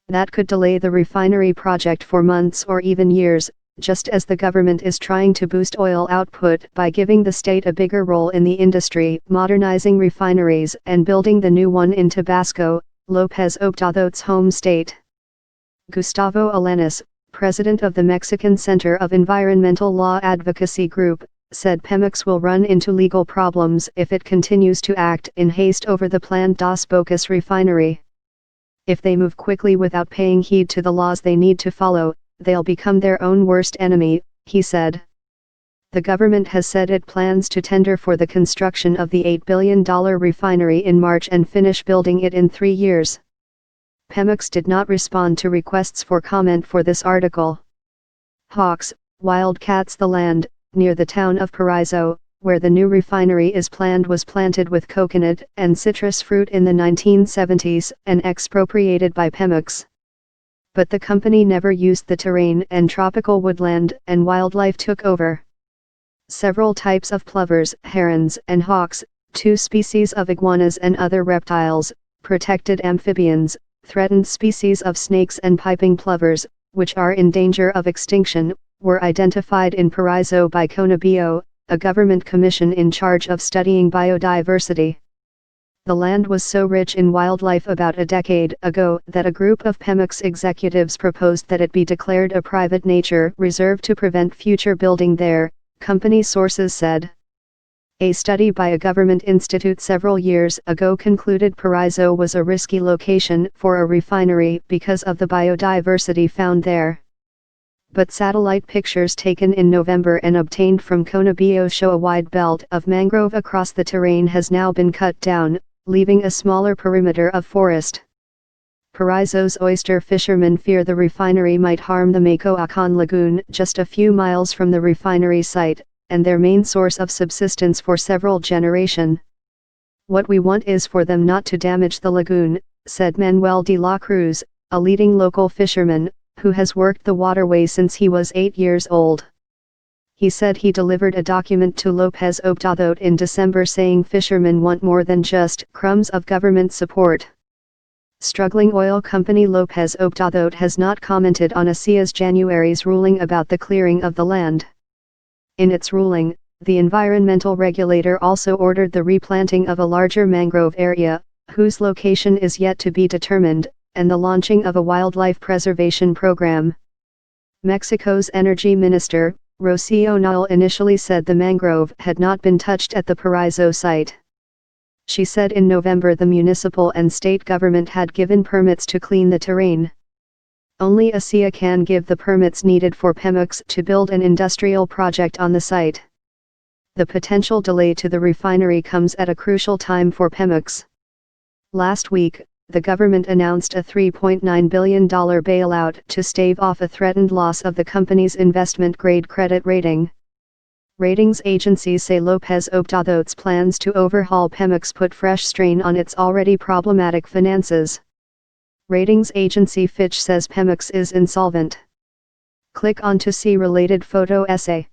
That could delay the refinery project for months or even years, just as the government is trying to boost oil output by giving the state a bigger role in the industry, modernizing refineries and building the new one in Tabasco, Lopez Obradors' home state. Gustavo Alanis, president of the Mexican Center of Environmental Law Advocacy Group, said Pemex will run into legal problems if it continues to act in haste over the planned Dos Bocas refinery. If they move quickly without paying heed to the laws they need to follow, they'll become their own worst enemy, he said. The government has said it plans to tender for the construction of the $8 billion refinery in March and finish building it in 3 years. Pemex did not respond to requests for comment for this article. Hawks, wildcats. The land, near the town of Paraiso, where the new refinery is planned, was planted with coconut and citrus fruit in the 1970s and expropriated by Pemex. But the company never used the terrain, and tropical woodland and wildlife took over. Several types of plovers, herons and hawks, 2 species of iguanas and other reptiles, protected amphibians, threatened species of snakes and piping plovers, which are in danger of extinction, were identified in Paraiso by CONABIO, a government commission in charge of studying biodiversity. The land was so rich in wildlife about a decade ago that a group of Pemex executives proposed that it be declared a private nature reserve to prevent future building there, company sources said. A study by a government institute several years ago concluded Paraiso was a risky location for a refinery because of the biodiversity found there. But satellite pictures taken in November and obtained from CONABIO show a wide belt of mangrove across the terrain has now been cut down, leaving a smaller perimeter of forest. Paraiso's oyster fishermen fear the refinery might harm the Macoacan lagoon just a few miles from the refinery site, and their main source of subsistence for several generations. What we want is for them not to damage the lagoon, said Manuel de la Cruz, a leading local fisherman, who has worked the waterway since he was 8 years old. He said he delivered a document to Lopez Obradors in December saying fishermen want more than just crumbs of government support. Struggling oil company Lopez Obradors has not commented on ASEA's January's ruling about the clearing of the land. In its ruling, the environmental regulator also ordered the replanting of a larger mangrove area, whose location is yet to be determined, and the launching of a wildlife preservation program. Mexico's energy minister, Rocío Nale, initially said the mangrove had not been touched at the Paraiso site. She said in November the municipal and state government had given permits to clean the terrain. Only ASEA can give the permits needed for Pemex to build an industrial project on the site. The potential delay to the refinery comes at a crucial time for Pemex. Last week, the government announced a $3.9 billion bailout to stave off a threatened loss of the company's investment-grade credit rating. Ratings agencies say Lopez Obradors' plans to overhaul Pemex put fresh strain on its already problematic finances. Ratings agency Fitch says Pemex is insolvent. Click on to see related photo essay.